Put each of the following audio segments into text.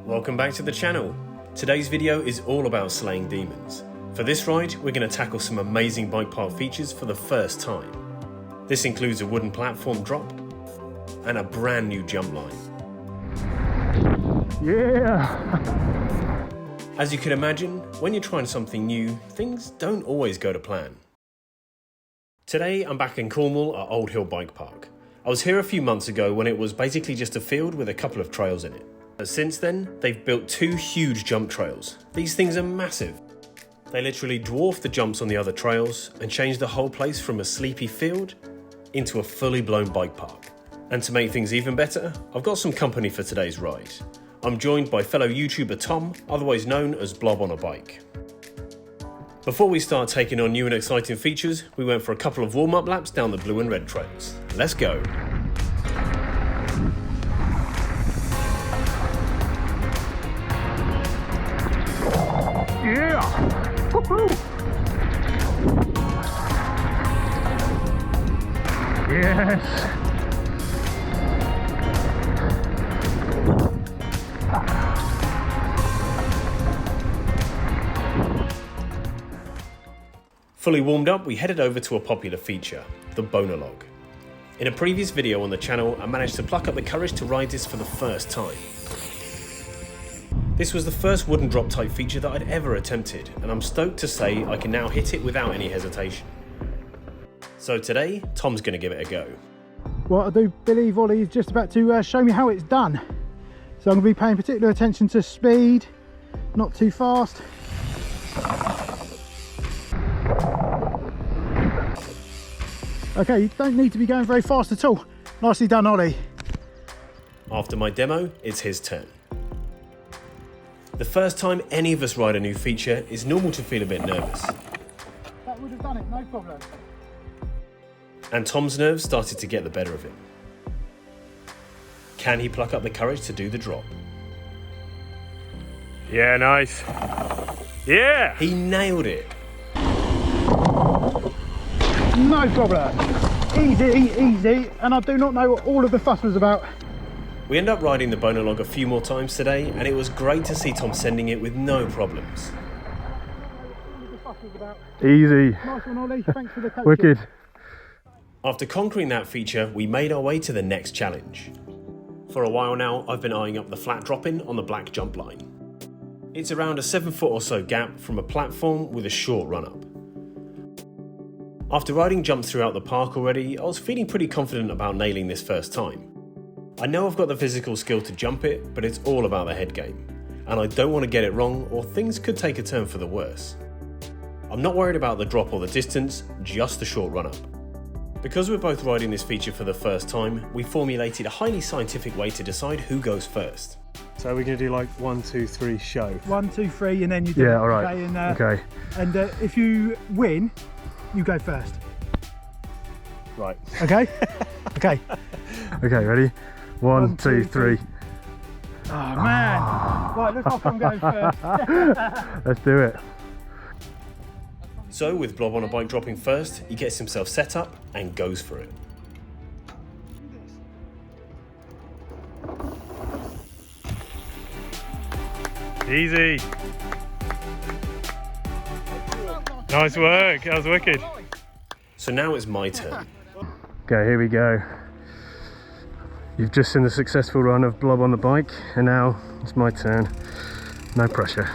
Welcome back to the channel. Today's video is all about slaying demons. For this ride, we're going to tackle some amazing bike park features for the first time. This includes a wooden platform drop and a brand new jump line. Yeah! As you can imagine, when you're trying something new, things don't always go to plan. Today, I'm back in Cornwall at Old Hill Bikepark. I was here a few months ago when it was basically just a field with a couple of trails in it. But since then, they've built two huge jump trails. These things are massive. They literally dwarf the jumps on the other trails and change the whole place from a sleepy field into a fully blown bike park. And to make things even better, I've got some company for today's ride. I'm joined by fellow YouTuber Tom, otherwise known as Blob on a Bike. Before we start taking on new and exciting features, we went for a couple of warm-up laps down the blue and red trails. Let's go. Yeah! Woo-hoo! Yes! Fully warmed up, we headed over to a popular feature, the bonalog. In a previous video on the channel, I managed to pluck up the courage to ride this for the first time. This was the first wooden drop type feature that I'd ever attempted, and I'm stoked to say I can now hit it without any hesitation. So today, Tom's going to give it a go. Well, I do believe Ollie is just about to show me how it's done. So I'm going to be paying particular attention to speed, not too fast. Okay, you don't need to be going very fast at all. Nicely done, Ollie. After my demo, it's his turn. The first time any of us ride a new feature, it's normal to feel a bit nervous. That would have done it, no problem. And Tom's nerves started to get the better of him. Can he pluck up the courage to do the drop? Yeah, nice. Yeah! He nailed it. No problem. Easy, easy. And I do not know what all of the fuss was about. We ended up riding the bonalog a few more times today, and it was great to see Tom sending it with no problems. Easy. Nice one, Ollie. Thanks for the coaching. Wicked. After conquering that feature, we made our way to the next challenge. For a while now, I've been eyeing up the flat drop-in on the black jump line. It's around a 7-foot or so gap from a platform with a short run-up. After riding jumps throughout the park already, I was feeling pretty confident about nailing this first time. I know I've got the physical skill to jump it, but it's all about the head game. And I don't want to get it wrong or things could take a turn for the worse. I'm not worried about the drop or the distance, just the short run-up. Because we're both riding this feature for the first time, we formulated a highly scientific way to decide who goes first. So we're going to do like 1, 2, 3 show. 1, 2, 3, and then you do Yeah, it. all right. Okay. And if you win, you go first. Right. Okay? Okay. Okay, ready? 1, 2, 3. Oh man. Right, looks like I'm going first. Let's do it. So with Blob on a Bike dropping first, he gets himself set up and goes for it. Easy. Nice work. That was wicked. So now it's my turn. Okay, here we go. You've just seen the successful run of Blob on the bike, and now it's my turn. No pressure.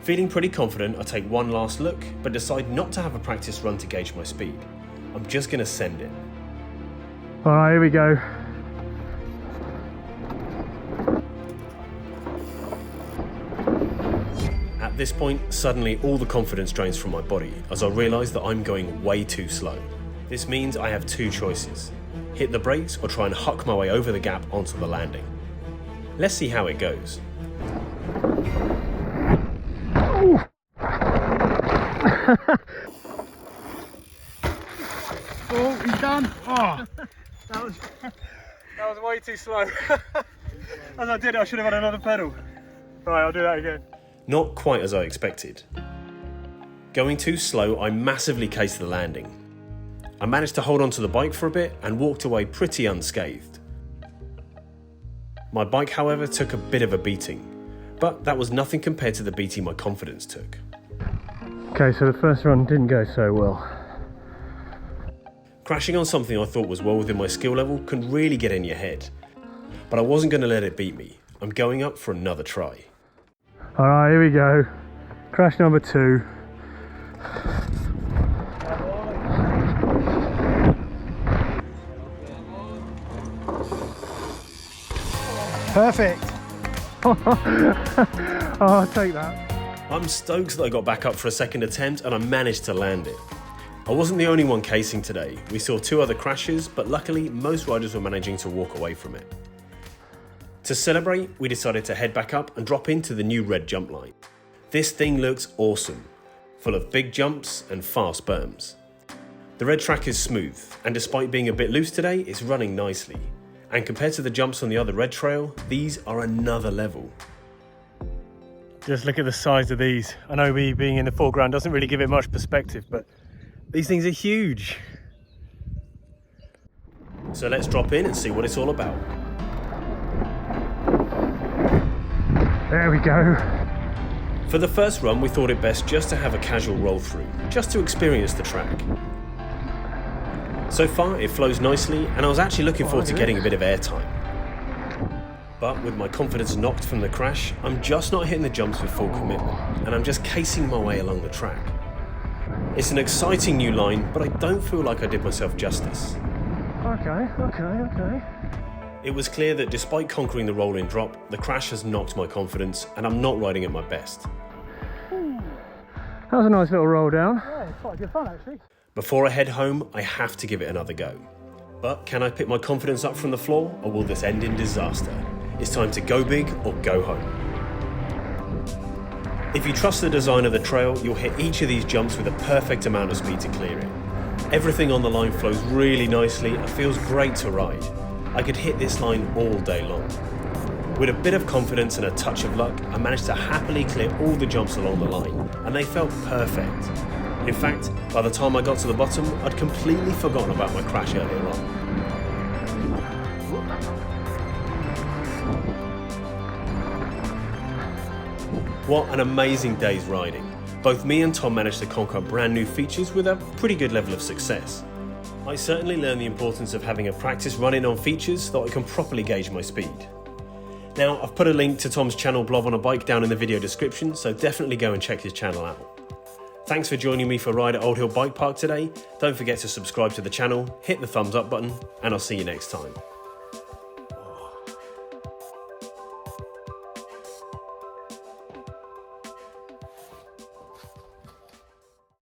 Feeling pretty confident, I take one last look, but decide not to have a practice run to gauge my speed. I'm just going to send it. All right, here we go. At this point, suddenly all the confidence drains from my body as I realise that I'm going way too slow. This means I have two choices: hit the brakes or try and huck my way over the gap onto the landing. Let's see how it goes. Oh, he's done. Oh, That was way too slow. As I did it, I should have had another pedal. Right, I'll do that again. Not quite as I expected. Going too slow, I massively cased the landing. I managed to hold onto the bike for a bit and walked away pretty unscathed. My bike, however, took a bit of a beating, but that was nothing compared to the beating my confidence took. Okay, so the first run didn't go so well. Crashing on something I thought was well within my skill level can really get in your head, but I wasn't going to let it beat me. I'm going up for another try. Alright, here we go. Crash number 2. Perfect. Oh, I'll take that. I'm stoked that I got back up for a second attempt and I managed to land it. I wasn't the only one casing today. We saw 2 other crashes, but luckily most riders were managing to walk away from it. To celebrate, we decided to head back up and drop into the new red jump line. This thing looks awesome, full of big jumps and fast berms. The red track is smooth, and despite being a bit loose today, it's running nicely. And compared to the jumps on the other red trail, these are another level. Just look at the size of these. I know me being in the foreground doesn't really give it much perspective, but these things are huge. So let's drop in and see what it's all about. There we go. For the first run, we thought it best just to have a casual roll through, just to experience the track. So far, it flows nicely, and I was actually looking forward to getting a bit of airtime. But with my confidence knocked from the crash, I'm just not hitting the jumps with full commitment, and I'm just casing my way along the track. It's an exciting new line, but I don't feel like I did myself justice. Okay. It was clear that despite conquering the roll-in drop, the crash has knocked my confidence, and I'm not riding at my best. That was a nice little roll down. Yeah, it's quite good fun actually. Before I head home, I have to give it another go. But can I pick my confidence up from the floor, or will this end in disaster? It's time to go big or go home. If you trust the design of the trail, you'll hit each of these jumps with a perfect amount of speed to clear it. Everything on the line flows really nicely and feels great to ride. I could hit this line all day long. With a bit of confidence and a touch of luck, I managed to happily clear all the jumps along the line, and they felt perfect. In fact, by the time I got to the bottom, I'd completely forgotten about my crash earlier on. What an amazing day's riding. Both me and Tom managed to conquer brand new features with a pretty good level of success. I certainly learned the importance of having a practice run-in on features so that I can properly gauge my speed. Now, I've put a link to Tom's channel Blob on a Bike down in the video description, so definitely go and check his channel out. Thanks for joining me for a ride at Old Hill Bike Park today. Don't forget to subscribe to the channel, hit the thumbs up button, and I'll see you next time.